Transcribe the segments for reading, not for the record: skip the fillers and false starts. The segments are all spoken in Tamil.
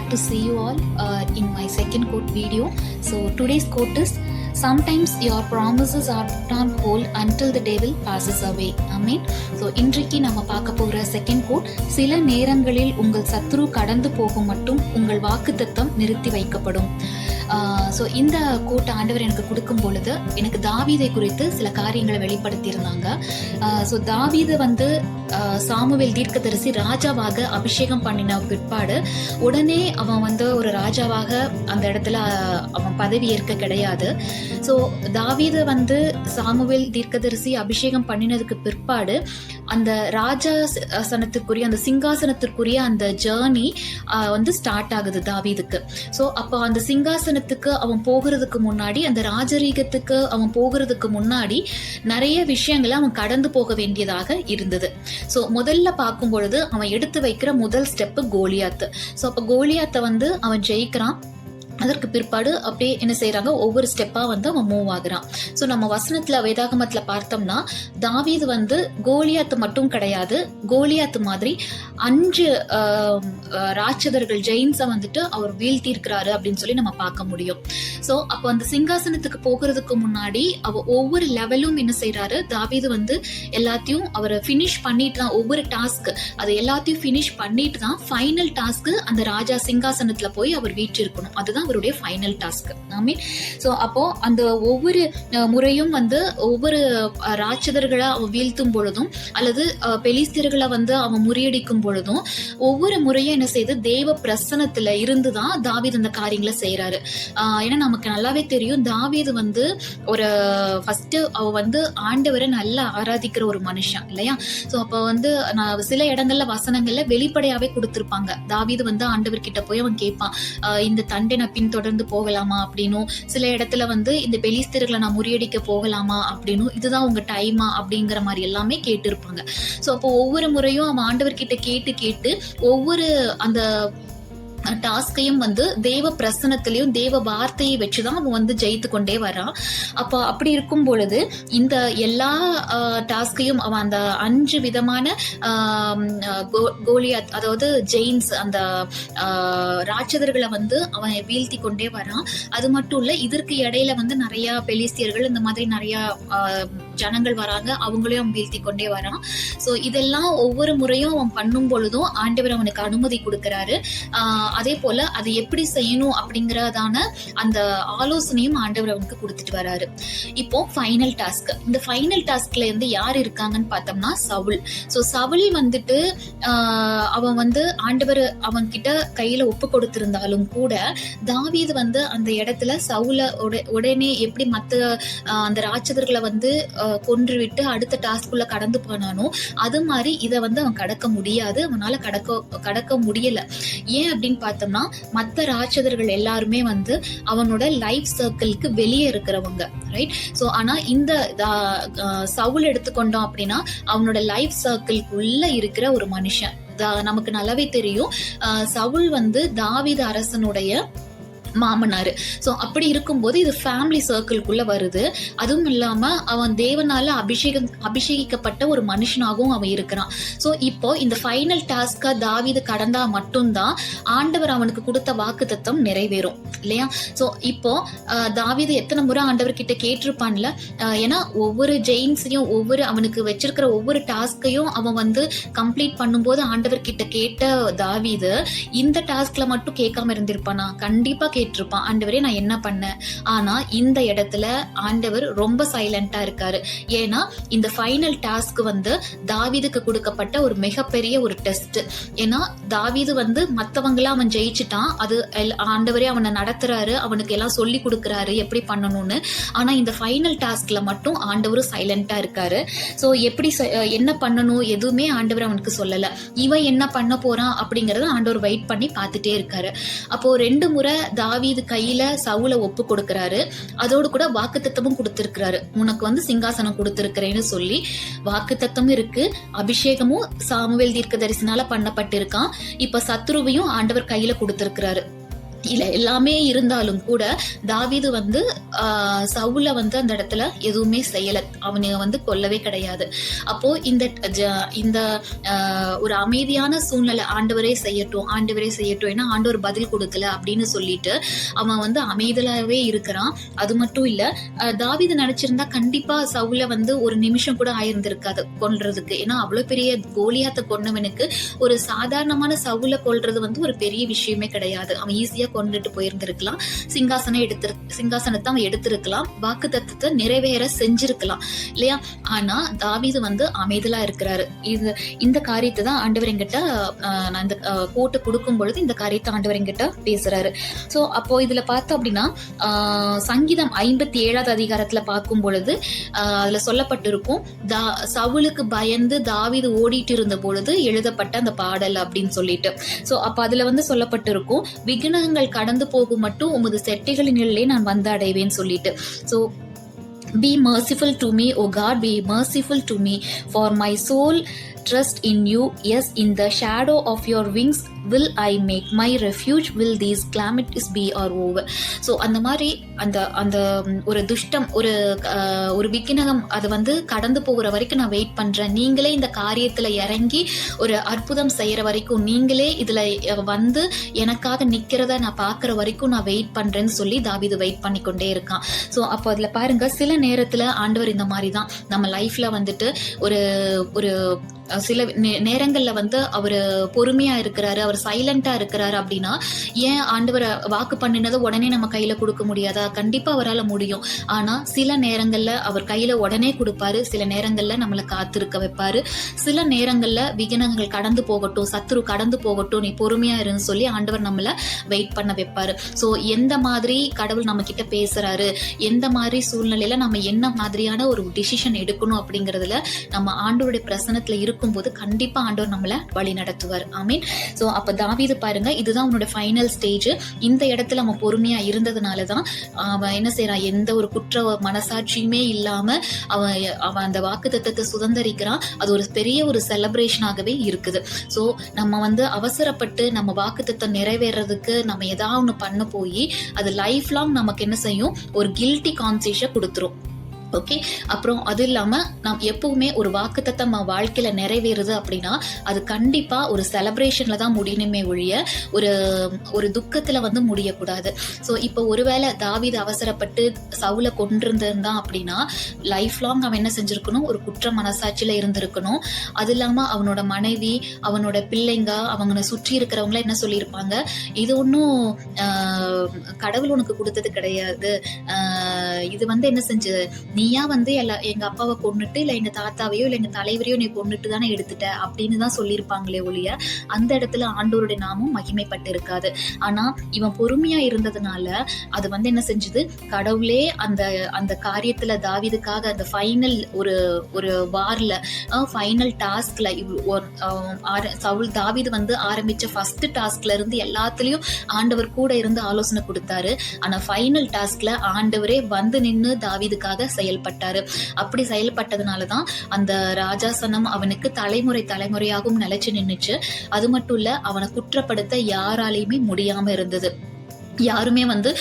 glad to see you all in my second quote video. So today's quote is, sometimes your promises are put on hold until the devil passes away. Amen. So இன்றைக்கு நம்ம பார்க்க போகிற செகண்ட் கோட், சில நேரங்களில் உங்கள் சத்ரு கடந்து போகும் மட்டும் உங்கள் வாக்குத்தத்தம் நிறுத்தி வைக்கப்படும். ஸோ இந்த கோட்டை ஆண்டவர் எனக்கு கொடுக்கும் பொழுது எனக்கு தாவீதை குறித்து சில காரியங்களை வெளிப்படுத்தியிருந்தாங்க. ஸோ தாவீது வந்து சாமுவேல் தீர்க்கதரிசி ராஜாவாக அபிஷேகம் பண்ணின பிற்பாடு உடனே அவன் வந்து ஒரு ராஜாவாக அந்த இடத்துல அவன் பதவி ஏற்க கிடையாது. ஸோ தாவீது வந்து சாமுவேல் தீர்க்கதரிசி அபிஷேகம் பண்ணினதுக்கு பிற்பாடு அந்த ராஜாசனத்திற்குரிய அந்த சிங்காசனத்திற்குரிய அந்த ஜேர்னி வந்து ஸ்டார்ட் ஆகுது தாவீதுக்கு. ஸோ அப்போ அந்த சிங்காசனத்துக்கு அவன் போகிறதுக்கு முன்னாடி, அந்த ராஜரீகத்துக்கு அவன் போகிறதுக்கு முன்னாடி நிறைய விஷயங்களை அவன் கடந்து போக வேண்டியதாக இருந்தது. ஸோ முதல்ல பார்க்கும் பொழுது அவன் எடுத்து வைக்கிற முதல் ஸ்டெப்பு கோலியாத்து. ஸோ அப்போ கோலியாத்தை வந்து அவன் ஜெயிக்கிறான். அதற்கு பிற்பாடு அப்படியே என்ன செய்யறாங்க, ஒவ்வொரு ஸ்டெப்பா வந்து அவன் மூவ் ஆகுறான். ஸோ நம்ம வசனத்துல வேதாகமத்துல பார்த்தோம்னா தாவீது வந்து கோலியாத்து மட்டும் கிடையாது, கோலியாத்து மாதிரி 5 ராட்சதர்கள் ஜெயின்ஸை வந்துட்டு அவர் வீழ்த்தியிருக்கிறாரு அப்படின்னு சொல்லி நம்ம பார்க்க முடியும். ஸோ அப்போ அந்த சிங்காசனத்துக்கு போகிறதுக்கு முன்னாடி அவர் ஒவ்வொரு லெவலும் என்ன செய்யறாரு, தாவீது வந்து எல்லாத்தையும் அவர் ஃபினிஷ் பண்ணிட்டு தான், ஒவ்வொரு டாஸ்க் அது எல்லாத்தையும் ஃபினிஷ் பண்ணிட்டு தான் ஃபைனல் டாஸ்க் அந்த ராஜா சிங்காசனத்துல போய் அவர் வீற்றிருக்கணும். அதுதான் அவருடைய ஃபைனல் டாஸ்க். ஆமீன். ஸோ அப்போ அந்த ஒவ்வொரு முறையும் வந்து ஒவ்வொரு ராட்சதர்களை அவன் வீழ்த்தும் பொழுதும் அல்லது பெலிஸ்தியர்களை வந்து அவன் முறியடிக்கும் பொழுதும் ஒவ்வொரு முறையும் என்ன செய்து தேவ பிரசனத்துல இருந்துதான் தாவீது அந்த காரியங்களை செய்யறாரு. ஏன்னா நமக்கு நல்லாவே தெரியும், தாவீது வந்து ஒரு ஃபர்ஸ்ட் அவ வந்து ஆண்டவரை நல்லா ஆராதிக்கிற ஒரு மனுஷன் இல்லையா. ஸோ அப்போ வந்து நான் சில இடங்கள்ல வசனங்கள்ல வெளிப்படையாவே கொடுத்திருப்பாங்க, தாவீது வந்து ஆண்டவர் கிட்ட போய் அவன் கேட்பான், இந்த தண்டை நான் பின்தொடர்ந்து போகலாமா அப்படின்னும், சில இடத்துல வந்து இந்த பெலிஸ்தர்களை நான் முறியடிக்க போகலாமா அப்படின்னும், இதுதான் உங்க டைமா அப்படிங்கிற மாதிரி எல்லாமே கேட்டு இருப்பாங்க. ஸோ அப்போ ஒவ்வொரு முறையும் அவன் ஆண்டவர் கிட்ட கேட்டு ஒவ்வொரு அந்த டாஸ்கையும் வந்து தேவ பிரசனத்திலையும் தேவ வார்த்தையை வச்சுதான் அவன் வந்து ஜெயித்து கொண்டே வரான். அப்போ அப்படி இருக்கும் பொழுது இந்த எல்லா டாஸ்கையும் அவன் அந்த 5 விதமான கோலியாத் அதாவது ஜெயின்ஸ் அந்த ராட்சதர்களை வந்து அவன் வீழ்த்தி கொண்டே வரான். அது மட்டும் இல்ல, இதற்கு இடையில வந்து நிறைய பெலிஸ்தியர்கள் இந்த மாதிரி நிறைய ஜனங்கள் வராங்க, அவங்களையும் அவன் வீழ்த்தி கொண்டே வரான். ஸோ இதெல்லாம் ஒவ்வொரு முறையும் அவன் பண்ணும் பொழுதும் ஆண்டவர் அவனுக்கு அனுமதி கொடுக்கிறாரு. அதே போல அதை எப்படி செய்யணும் அப்படிங்கறதான அந்த ஆலோசனையும் ஆண்டவர் அவனுக்கு கொடுத்துட்டு வராரு. இப்போ ஃபைனல் டாஸ்க், இந்த ஃபைனல் டாஸ்க்ல இருந்து யார் இருக்காங்கன்னு பார்த்தோம்னா சவுல். ஸோ சவுல் வந்துட்டு அவன் வந்து ஆண்டவர் அவன் கிட்ட கையில ஒப்பு கொடுத்திருந்தாலும் கூட தாவீது வந்து அந்த இடத்துல சவுல உடனே எப்படி மத்த அந்த ராட்சதர்களை வந்து கொன்று விட்டு அடுத்த டாஸ்க்குள்ள கடந்து போனானோ அது மாதிரி இதை வந்து அவன் கடக்க முடியாது, அவனால கடக்க முடியல. ஏன் அப்படின்னு பார்த்தோம்னா மற்ற ராட்சதர்கள் எல்லாருமே வந்து அவனோட லைஃப் சர்க்கிளுக்கு வெளியே இருக்கிறவங்க, ரைட். ஸோ ஆனா இந்த சவுல் எடுத்துக்கொண்டோம் அப்படின்னா அவனோட லைஃப் சர்க்கிள்குள்ள இருக்கிற ஒரு மனுஷன். நமக்கு நல்லாவே தெரியும், சவுல் வந்து தாவீது அரசனுடைய மாமனாரு. ஸோ அப்படி இருக்கும்போது இது ஃபேமிலி சர்க்கிள்குள்ள வருது. அதுவும் இல்லாம அவன் தேவனால அபிஷேகிக்கப்பட்ட ஒரு மனுஷனாகவும் அவன் இருக்கிறான். ஸோ இப்போ இந்த ஃபைனல் டாஸ்கா தாவீது கடந்தா மட்டும்தான் ஆண்டவர் அவனுக்கு கொடுத்த வாக்குத்தத்தம் நிறைவேறும் இல்லையா. ஸோ இப்போ தாவீது எத்தனை முறை ஆண்டவர் கிட்ட கேட்டிருப்பான்ல, ஏன்னா ஒவ்வொரு ஜெயின்ஸையும் ஒவ்வொரு அவனுக்கு வச்சிருக்கிற ஒவ்வொரு டாஸ்கையும் அவன் வந்து கம்ப்ளீட் பண்ணும்போது ஆண்டவர் கிட்ட கேட்ட தாவீது இந்த டாஸ்க்ல மட்டும் கேட்காம இருந்திருப்பானா? கண்டிப்பா கேட்டிருப்பான், ஆண்டவரே நான் என்ன பண்ணேன். ஆனா இந்த இடத்துல ஆண்டவர் ரொம்ப சைலண்டா இருக்காரு. ஏன்னா இந்த ஃபைனல் டாஸ்க் வந்து தாவீதுக்கு கொடுக்கப்பட்ட ஒரு மிகப்பெரிய ஒரு டெஸ்ட். ஏன்னா தாவீது வந்து மத்தவங்களா அவன் ஜெயிச்சுட்டான், அது ஆண்டவரே அவனை நடத்துறாரு, அவனுக்கு எல்லாம் சொல்லி கொடுக்கறாரு எப்படி பண்ணணும்னு. ஆனா இந்த ஃபைனல் டாஸ்க்ல மட்டும் ஆண்டவரும் சைலண்டா இருக்காரு. ஸோ எப்படி என்ன பண்ணணும் எதுவுமே ஆண்டவர் அவனுக்கு சொல்லல. இவன் என்ன பண்ண போறான் அப்படிங்கறத ஆண்டவர் வெயிட் பண்ணி பார்த்துட்டே இருக்காரு. அப்போ 2 முறை தாவீது கையில சவுல ஒப்பு கொடுக்கிறாரு. அதோடு கூட வாக்குத்தத்தமும் கொடுத்திருக்கிறாரு, உனக்கு வந்து சிங்காசனம் கொடுத்திருக்கிறேன்னு சொல்லி வாக்குத்தத்தமும் இருக்கு, அபிஷேகமும் சாமுவேல் தீர்க்கதரிசினால பண்ணப்பட்டிருக்கான். இப்ப சத்ருவையும் ஆண்டவர் கையில கொடுத்திருக்கிறாரு. இல்ல எல்லாமே இருந்தாலும் கூட தாவீது வந்து சவுல வந்து அந்த இடத்துல எதுவுமே செய்யல, அவனை வந்து கொல்லவே கிடையாது. அப்போ இந்த ஒரு அமைதியான சூழ்நிலை, ஆண்டவரே செய்யட்டும் ஆண்டவரே செய்யட்டும், ஏன்னா ஆண்டவர் பதில் கொடுக்கல அப்படின்னு சொல்லிட்டு அவன் வந்து அமைதலாவே இருக்கிறான். அது மட்டும் இல்ல, தாவீது நினைச்சிருந்தா கண்டிப்பா சவுல வந்து ஒரு நிமிஷம் கூட ஆயிருந்திருக்காது கொல்றதுக்கு. ஏன்னா அவ்வளவு பெரிய கோலியாத்தை கொன்னவனுக்கு ஒரு சாதாரணமான சவுல கொல்றது வந்து ஒரு பெரிய விஷயமே கிடையாது. அவன் ஈஸியா கொண்டுட்டு போயிருந்திருக்கலாம், சிங்காசனத்தை அவன் எடுத்திருக்கலாம், வாக்கு தத்துவத்தை நிறைவேற செஞ்சிருக்கலாம் இல்லையா. ஆனா தாவீது வந்து அமைதலா இருக்கிறாரு. இந்த காரியத்தை தான் ஆண்டவர் என்கிட்ட நான் இந்த கோட்டை கொடுக்கும் பொழுது இந்த காரியத்தை ஆண்டவர் என்கிட்ட பேசுறாரு. சோ அப்போ இதுல பார்த்தோம் அப்படின்னா சங்கீதம் 57வது அதிகாரத்துல பார்க்கும் பொழுது அதுல சொல்லப்பட்டிருக்கும், சவுலுக்கு பயந்து தாவீது ஓடிட்டு இருந்த பொழுது எழுதப்பட்ட அந்த பாடல் அப்படின்னு சொல்லிட்டு. சோ அப்ப அதுல வந்து சொல்லப்பட்டிருக்கும், விக்னங்கள் கடந்து போகும் மட்டும் உமது செட்டைகளின் நிழலே நான் வந்து அடைவேன்னு சொல்லிட்டு. So be merciful to me, O God, be merciful to me, for my soul trust in you. Yes, in the shadow of your wings will I make my refuge, will these calamities be or over. So அந்த மாதிரி அந்த ஒரு துஷ்டம், ஒரு விக்கினகம் அது வந்து கடந்து போகிற வரைக்கும் நான் வெயிட் பண்றேன். நீங்களே இந்த காரியத்துல இறங்கி ஒரு அற்புதம் செய்யற வரைக்கும், நீங்களே இதுல வந்து எனக்காக நிக்கிறத நான் பாக்குற வரைக்கும் நான் வெயிட் பண்றேன்னு சொல்லி தாவீது வெயிட் பண்ணி கொண்டே இருக்கான். ஸோ அப்போ அதுல பாருங்க, சில நேரத்துல ஆண்டவர் இந்த மாதிரி தான் நம்ம லைஃப்ல வந்துட்டு ஒரு சில நேரங்கள்ல வந்து அவரு பொறுமையா இருக்கிறாரு, அவர் சைலண்டா இருக்கிறாரு அப்படின்னா, ஏன் ஆண்டவரை வாக்கு பண்ணினதை உடனே நம்ம கையில கொடுக்க முடியாதா? கண்டிப்பா அவரால் முடியும். ஆனா சில நேரங்கள்ல அவர் கையில உடனே கொடுப்பாரு, சில நேரங்கள்ல நம்மளை காத்திருக்க வைப்பாரு, சில நேரங்கள்ல விகனங்கள் கடந்து போகட்டும், சத்துரு கடந்து போகட்டும், நீ பொறுமையா இருன்னு சொல்லி ஆண்டவர் நம்மள வெயிட் பண்ண வைப்பாரு. சோ எந்த மாதிரி கடவுள் நம்ம கிட்ட பேசுறாரு, எந்த மாதிரி சூழ்நிலையில நம்ம என்ன மாதிரியான ஒரு டிசிஷன் எடுக்கணும் அப்படிங்கறதுல நம்ம ஆண்டவருடைய பிரசனத்துல இருக்கும்போது கண்டிப்பா ஆண்டவர் நம்மளை வழி நடத்துவார். ஆமீன். சோ அப்ப தாவீது பாருங்க, இதுதான் அவனோட ஃபைனல் ஸ்டேஜ். இந்த இடத்துல அவன் பொறுமையா இருந்ததுனாலதான் அவன் என்ன செய்யறான், எந்த ஒரு குற்ற மனசாட்சியுமே இல்லாம அவன் அந்த வாக்கு தத்தத்தை சுதந்திரிக்கிறான். அது ஒரு பெரிய ஒரு செலிப்ரேஷனாகவே இருக்குது. சோ நம்ம வந்து அவசரப்பட்டு நம்ம வாக்கு தத்தம் நிறைவேறதுக்கு நம்ம ஏதாவது ஒண்ணு பண்ண போய் அது லைஃப் லாங் நமக்கு என்ன செய்யும், ஒரு கில்ட்டி கான்சியஸை கொடுத்துரும். ஓகே. அப்புறம் அது இல்லாம நாம் எப்பவுமே ஒரு வாக்குத்தத்தம் வாழ்க்கையில நிறைவேறுது அப்படின்னா அது கண்டிப்பா ஒரு செலிப்ரேஷன்ல தான் முடியணுமே ஒழிய ஒரு துக்கத்துல வந்து முடியக்கூடாது. ஸோ இப்போ ஒருவேளை தாவீது அவசரப்பட்டு சவுல கொண்டிருந்தான் அப்படின்னா லைஃப் லாங் அவன் என்ன செஞ்சிருக்கணும், ஒரு குற்ற மனசாட்சியில இருந்திருக்கணும். அது இல்லாம அவனோட மனைவி, அவனோட பிள்ளைங்க, அவங்க சுற்றி இருக்கிறவங்கள என்ன சொல்லியிருப்பாங்க, இது ஒன்றும் கடவுள் உனக்கு கொடுத்தது கிடையாது, இது வந்து என்ன செஞ்சு நீயா வந்து எங்க அப்பாவை கொன்னுட்டு இல்ல எங்க தாத்தாவையோ இல்ல எங்க தலைவரையோ நீ கொன்னுட்டு தானே எடுத்துட்ட அப்படின்னு தான் சொல்லியிருப்பாங்களே ஒழிய அந்த இடத்துல ஆண்டவருடைய நாமும் மகிமைப்பட்டு இருக்காது. ஆனா இவன் பொறுமையா இருந்ததுனால அது வந்து என்ன செஞ்சது, கடவுளே அந்த காரியத்துல தாவீதுக்காக அந்த ஃபைனல் ஒரு வார்ல ஃபைனல் டாஸ்க்ல சவுல் தாவீது வந்து ஆரம்பிச்ச ஃபர்ஸ்ட் டாஸ்க்ல இருந்து எல்லாத்துலயும் ஆண்டவர் கூட இருந்து ஆலோசனை கொடுத்தாரு. ஆனா ஃபைனல் டாஸ்க்ல ஆண்டவரே வந்து நின்னு தாவீதுக்காக செயல்பட்டாரு. அப்படி செயல்பட்டதுனாலதான் அந்த ராஜாசனம் அவனுக்கு தலைமுறையாகவும் நிலைச்சு நின்னுச்சு. அது மட்டும் இல்ல, அவனை குற்றப்படுத்த யாராலையுமே முடியாம இருந்தது. யாருமே வந்து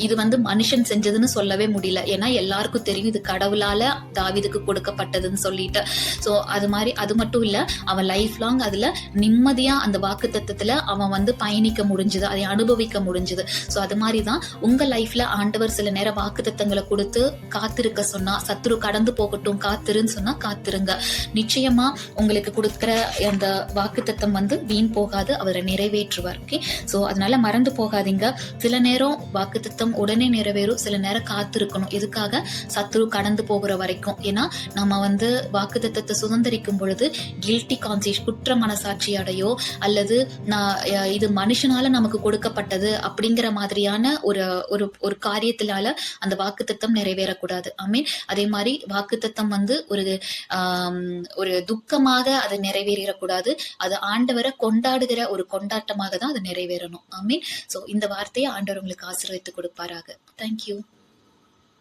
இது வந்து மனுஷன் செஞ்சதுன்னு சொல்லவே முடியல. ஏன்னா எல்லாருக்கும் தெரியும் இது கடவுளால தாவீதுக்கு கொடுக்கப்பட்டதுன்னு சொல்லிட்டு. ஸோ அது மட்டும் இல்ல, அவன் லைஃப் லாங் அதுல நிம்மதியா அந்த வாக்கு தத்துவத்துல அவன் வந்து பயணிக்க முடிஞ்சது, அதை அனுபவிக்க முடிஞ்சது. ஸோ அது மாதிரிதான் உங்க லைஃப்ல ஆண்டவர் சில நேரம் வாக்கு தத்தங்களை கொடுத்து காத்திருக்க சொன்னா, சத்துரு கடந்து போகட்டும் காத்திருன்னு சொன்னா காத்திருங்க. நிச்சயமா உங்களுக்கு கொடுக்கிற அந்த வாக்கு தத்தம் வந்து வீண் போகாது, அவரை நிறைவேற்றுவார். ஓகே. ஸோ அதனால மறந்து போக சில நேரம் வாக்குத்தத்தம் உடனே நிறைவேறும், சில நேரம் காத்திருக்கணும். எதுக்காக? சத்துரு கடந்து போகிற வரைக்கும். ஏன்னா நம்ம வந்து வாக்குத்தத்தத்தை சுதந்திரிக்கும் பொழுது கில்ட்டி கான்சியஸ், குற்ற மனசாட்சி அடையோ அல்லது இது மனுஷனால நமக்கு கொடுக்கப்பட்டது அப்படிங்கிற மாதிரியான ஒரு காரியத்தினால அந்த வாக்குத்தத்தம் நிறைவேறக்கூடாது. ஆமீன். அதே மாதிரி வாக்குத்தத்தம் வந்து ஒரு துக்கமாக அது நிறைவேறக்கூடாது, அது ஆண்டவரை கொண்டாடுகிற ஒரு கொண்டாட்டமாக தான் அது நிறைவேறணும். ஆமீன். சோ இந்த வார்த்தையை ஆண்டவர் உங்களுக்கு ஆசீர்வதித்து கொடுப்பாராக. தேங்க்யூ.